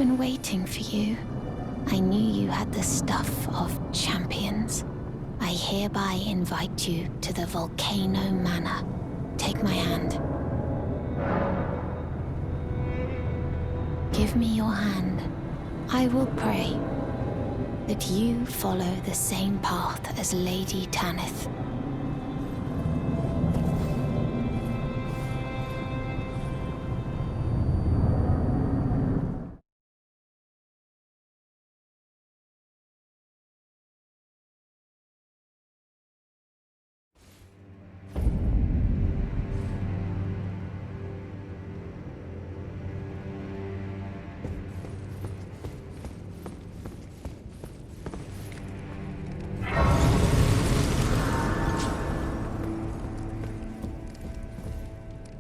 been waiting for you. I knew you had the stuff of champions. I hereby invite you to the Volcano Manor. Take my hand. Give me your hand. I will pray that you follow the same path as Lady Tanith.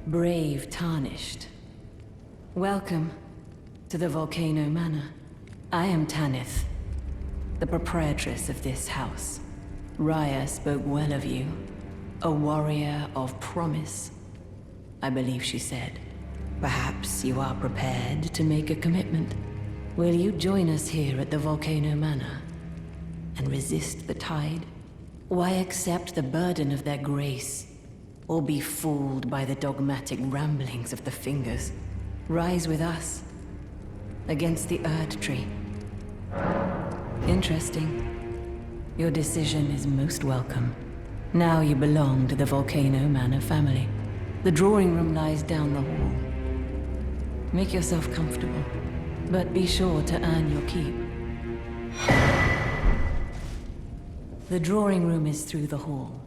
Brave Tarnished. Welcome to the Volcano Manor. I am Tanith, the proprietress of this house. Raya spoke well of you. A warrior of promise, I believe she said. Perhaps you are prepared to make a commitment. Will you join us here at the Volcano Manor and resist the tide? Why accept the burden of their grace? Or be fooled by the dogmatic ramblings of the Fingers? Rise with us against the Erd Tree. Interesting. Your decision is most welcome. Now you belong to the Volcano Manor family. The drawing room lies down the hall. Make yourself comfortable, but be sure to earn your keep. The drawing room is through the hall.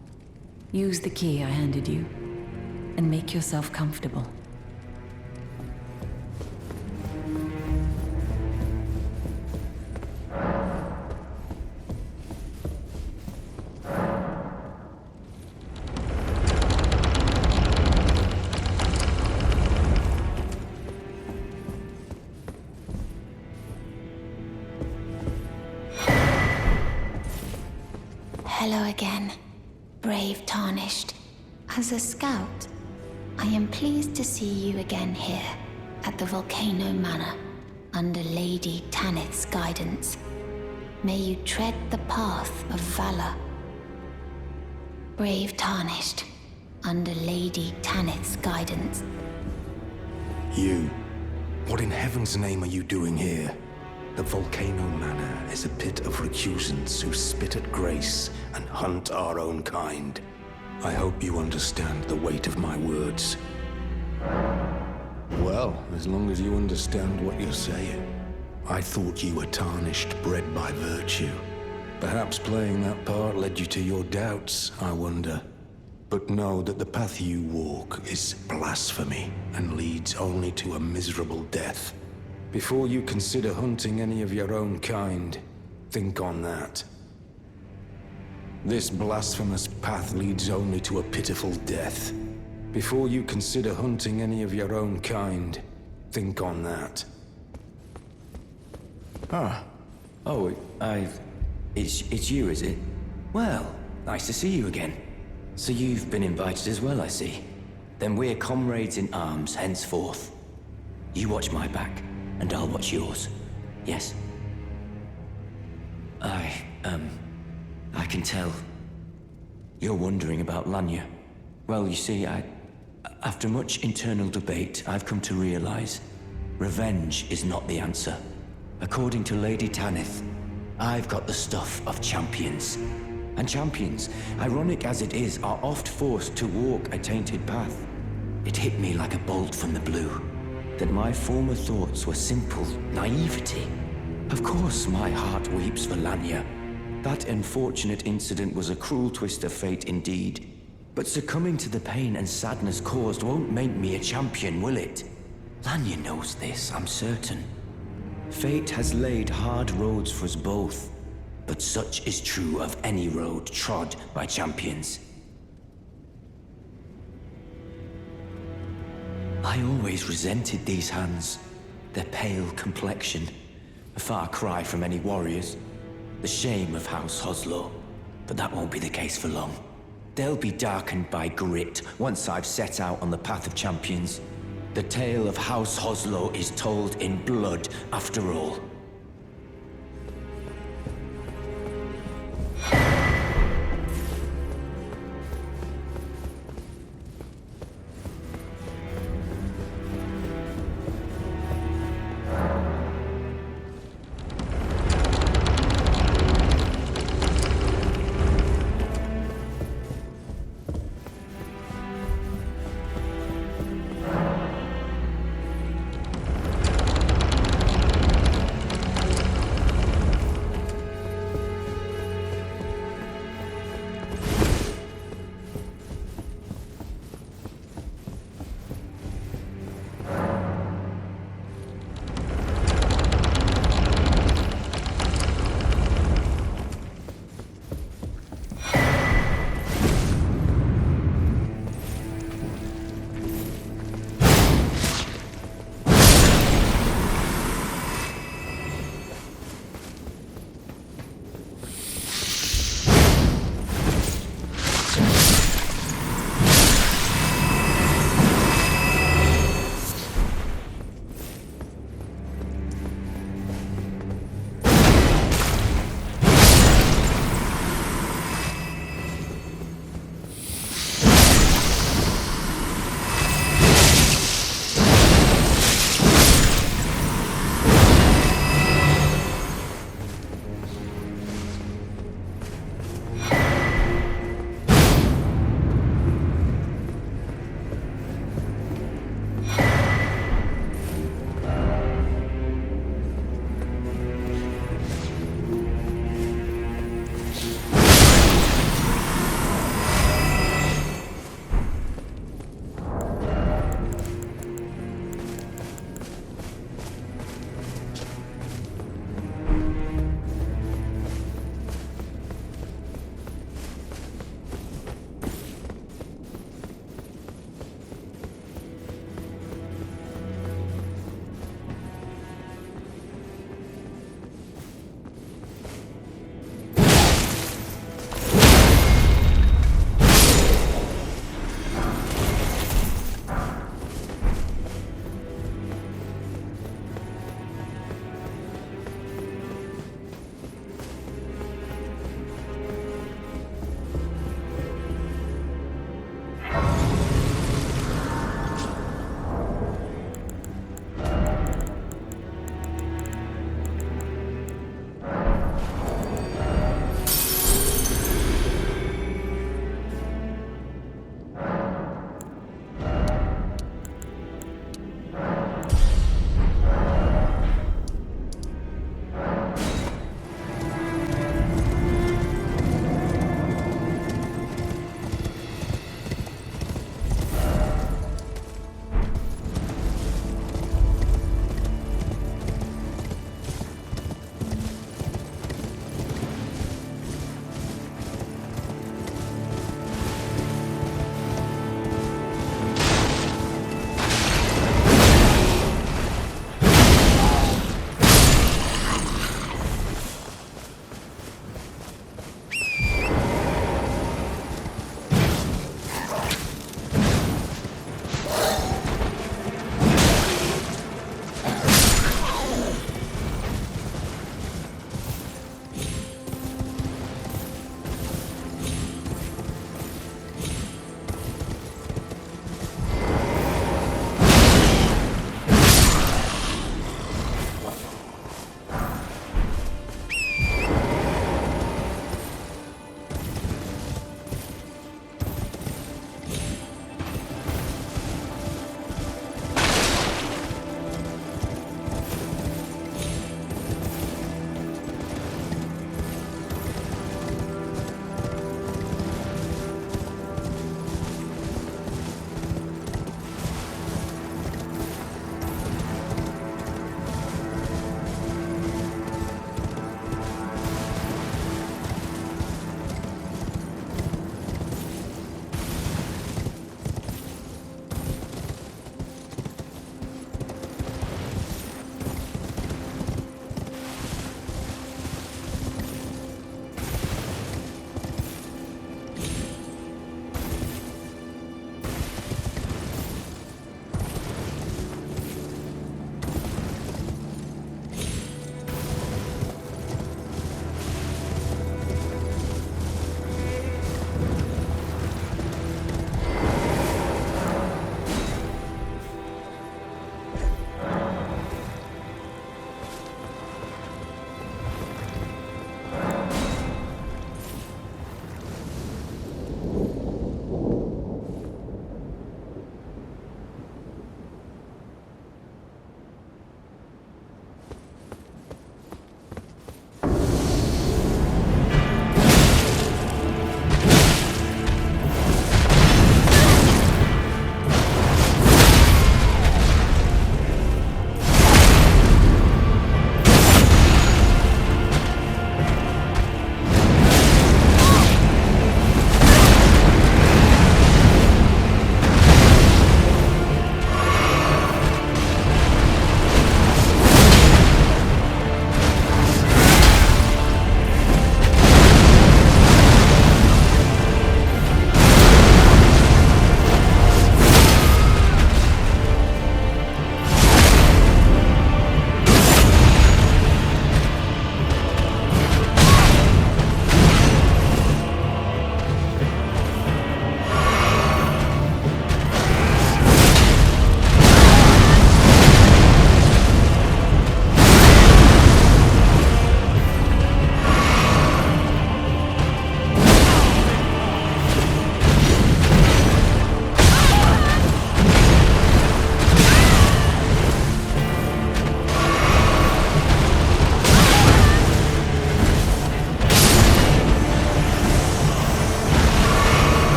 Use the key I handed you, and make yourself comfortable. Hello again. Brave Tarnished. As a scout, I am pleased to see you again here at the Volcano Manor under Lady Tanith's guidance. May you tread the path of valor. Brave Tarnished, under Lady Tanith's guidance. You. What in heaven's name are you doing here? The Volcano Manor is a pit of recusants who spit at grace and hunt our own kind. I hope you understand the weight of my words. Well, as long as you understand what you're saying. I thought you were tarnished, bred by virtue. Perhaps playing that part led you to your doubts, I wonder. But know that the path you walk is blasphemy and leads only to a miserable death. Before you consider hunting any of your own kind, think on that. This blasphemous path leads only to a pitiful death. Before you consider hunting any of your own kind, think on that. It's you, is it? Well, nice to see you again. So you've been invited as well, I see. Then we're comrades in arms henceforth. You watch my back, and I'll watch yours. Yes? I can tell. You're wondering about Lanya. Well, you see, after much internal debate, I've come to realize revenge is not the answer. According to Lady Tanith, I've got the stuff of champions. And champions, ironic as it is, are oft forced to walk a tainted path. It hit me like a bolt from the blue, that my former thoughts were simple naivety. Of course my heart weeps for Lanya. That unfortunate incident was a cruel twist of fate indeed. But succumbing to the pain and sadness caused won't make me a champion, will it? Lanya knows this, I'm certain. Fate has laid hard roads for us both, but such is true of any road trod by champions. I always resented these hands, their pale complexion, a far cry from any warriors, the shame of House Hoslow, but that won't be the case for long. They'll be darkened by grit once I've set out on the path of champions. The tale of House Hoslow is told in blood, after all.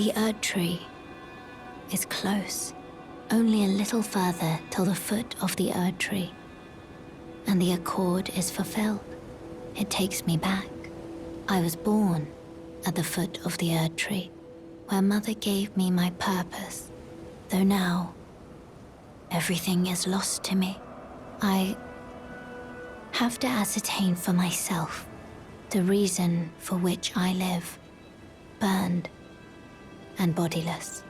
The Erd Tree is close. Only a little further till the foot of the Erd Tree. And the accord is fulfilled. It takes me back. I was born at the foot of the Erd Tree, where Mother gave me my purpose. Though now, everything is lost to me. I have to ascertain for myself the reason for which I live, burned and bodiless.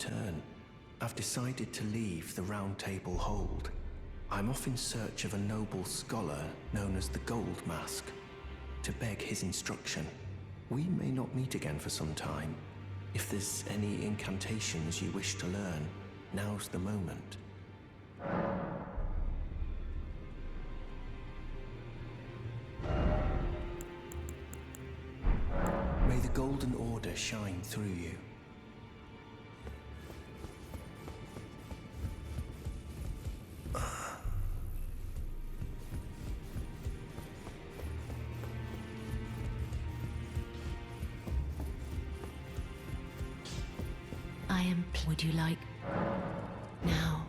return. I've decided to leave the Round Table Hold. I'm off in search of a noble scholar known as the Gold Mask, to beg his instruction. We may not meet again for some time. If there's any incantations you wish to learn, now's the moment. May the Golden Order shine through you. Would you like... now?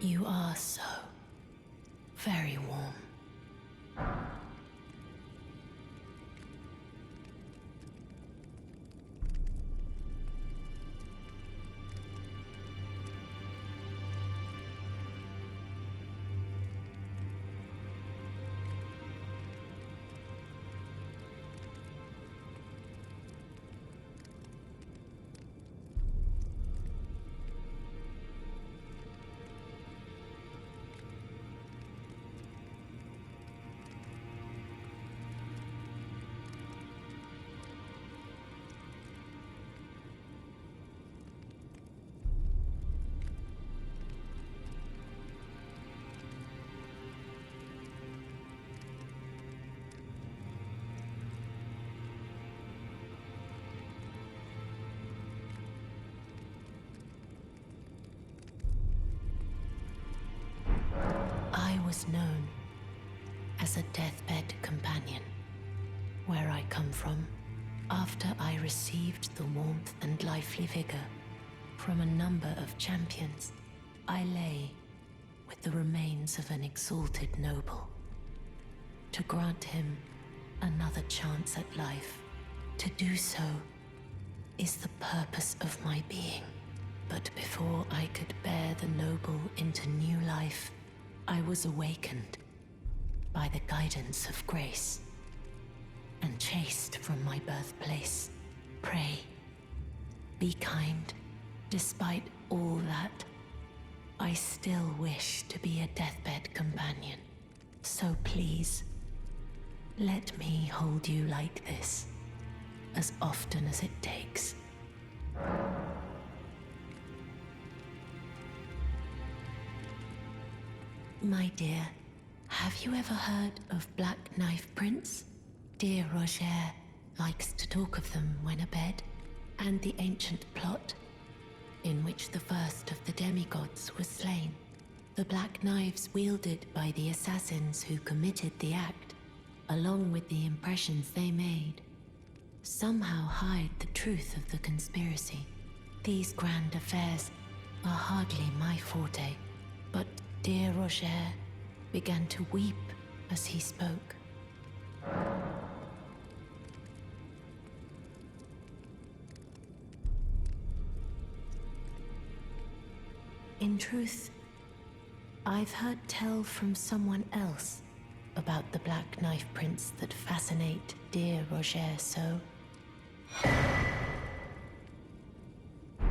You are so very warm. Known as a deathbed companion. Where I come from, after I received the warmth and lively vigor from a number of champions, I lay with the remains of an exalted noble. To grant him another chance at life, to do so is the purpose of my being. But before I could bear the noble into new life, I was awakened by the guidance of grace and chased from my birthplace. Pray, be kind. Despite all that, I still wish to be a deathbed companion. So please, let me hold you like this, as often as it takes. My dear, have you ever heard of Black Knife Prince? Dear Roger likes to talk of them when abed, and the ancient plot in which the first of the demigods was slain. The black knives wielded by the assassins who committed the act, along with the impressions they made, somehow hide the truth of the conspiracy. These grand affairs are hardly my forte, but dear Roger began to weep as he spoke. In truth, I've heard tell from someone else about the Black Knife Prince that fascinate dear Roger so.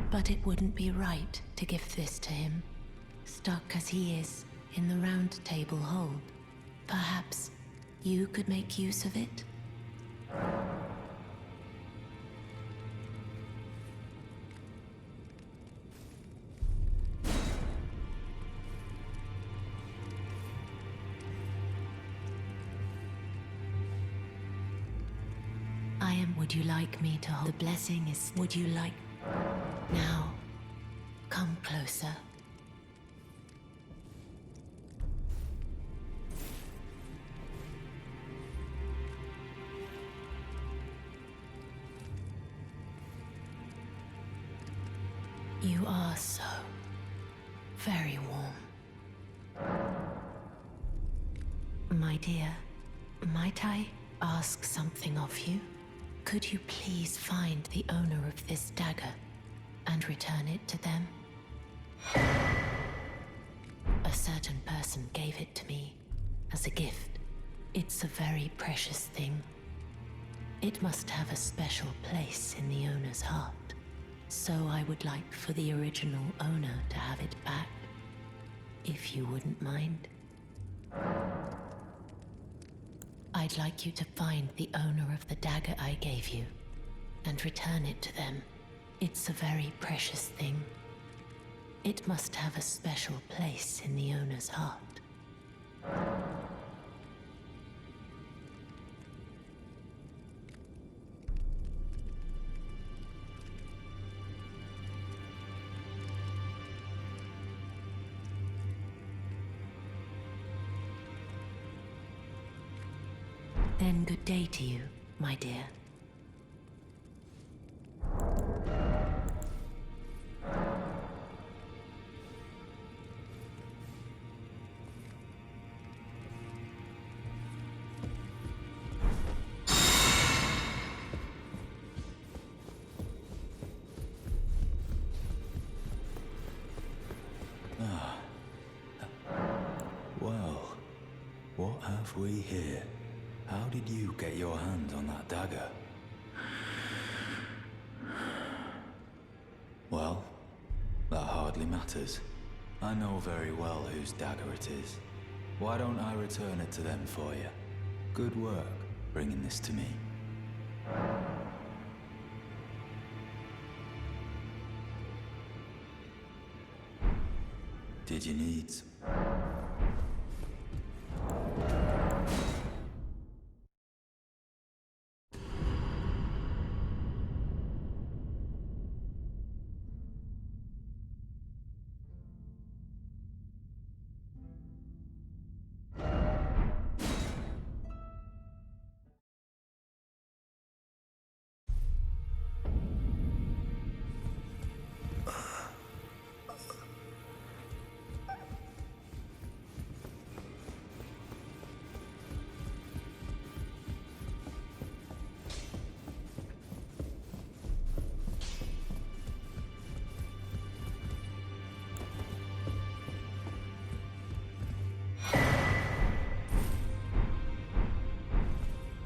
But it wouldn't be right to give this to him, stuck as he is in the Round Table Hold. Perhaps you could make use of it? Would you like me to hold? The blessing is... Would you like... Now, come closer. You are so very warm. My dear, might I ask something of you? Could you please find the owner of this dagger and return it to them? certain person gave it to me as a gift. It's a very precious thing. It must have a special place in the owner's heart. So I would like for the original owner to have it back, if you wouldn't mind. I'd like you to find the owner of the dagger I gave you and return it to them. It's a very precious thing. It must have a special place in the owner's heart. Then good day to you, my dear. Well, what have we here? How did you get your hands on that dagger? Well, that hardly matters. I know very well whose dagger it is. Why don't I return it to them for you? Good work bringing this to me. Did you need some?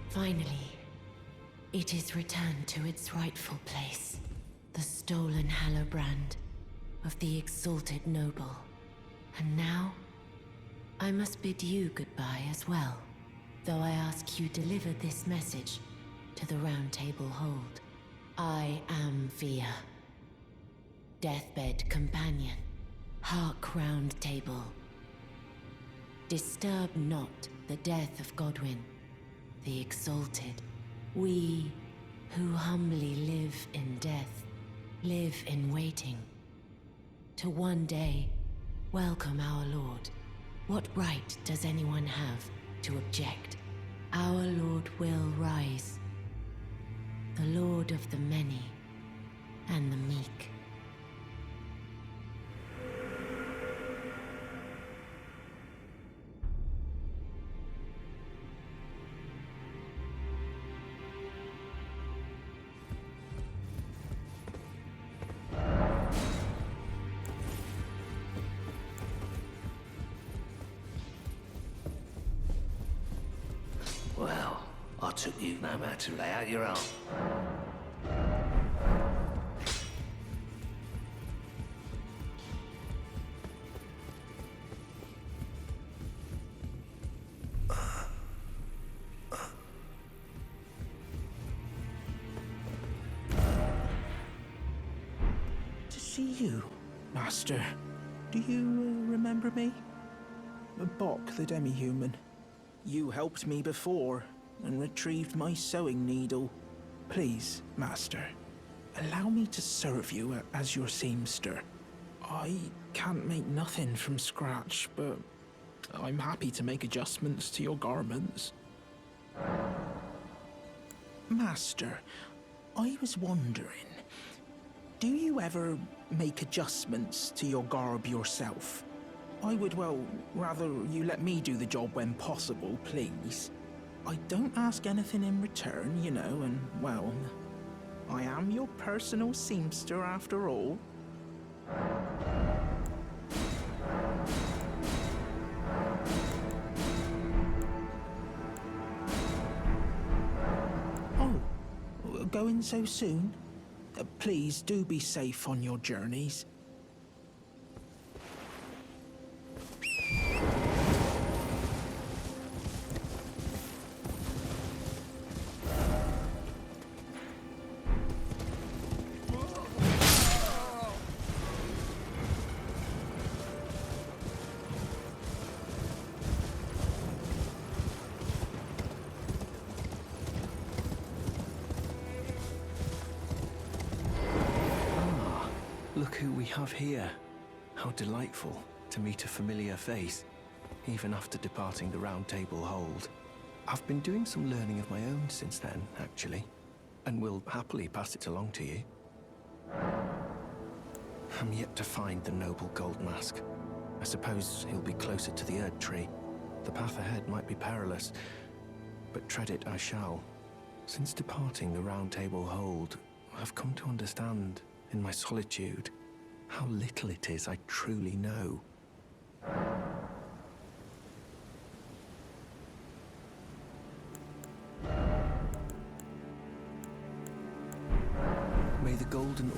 Finally, it is returned to its rightful place. The stolen Hallowbrand of the exalted noble. And now, I must bid you goodbye as well, though I ask you deliver this message to the Round Table Hold. I am Via, deathbed companion, hark Round Table. Disturb not the death of Godwyn, the exalted. We who humbly live in death, live in waiting, to one day welcome our Lord. What right does anyone have to object? Our Lord will rise, the Lord of the many and the meek. Well, I took you no matter to lay out your own. To see you, Master. Do you remember me? Bok, the demi-human. You helped me before and retrieved my sewing needle. Please, Master, allow me to serve you as your seamster. I can't make nothing from scratch, but I'm happy to make adjustments to your garments. Master, I was wondering, do you ever make adjustments to your garb yourself? I would, well, rather you let me do the job when possible, please. I don't ask anything in return, you know, and, well, I am your personal seamster after all. going so soon? Please do be safe on your journeys. Look who we have here. How delightful to meet a familiar face, even after departing the Round Table Hold. I've been doing some learning of my own since then, actually, and will happily pass it along to you. I'm yet to find the noble gold mask. I suppose he'll be closer to the Erd Tree. The path ahead might be perilous, but tread it I shall. Since departing the Round Table Hold, I've come to understand, in my solitude, how little it is I truly know. May the golden...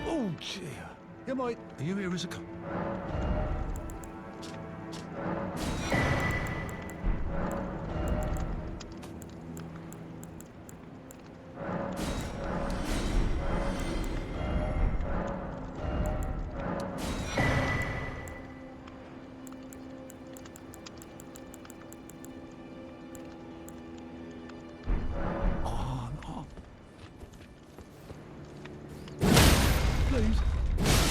Oh, dear. Are you here as a... Please.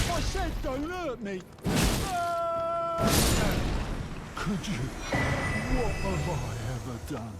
I said don't hurt me. Could you? What have I ever done?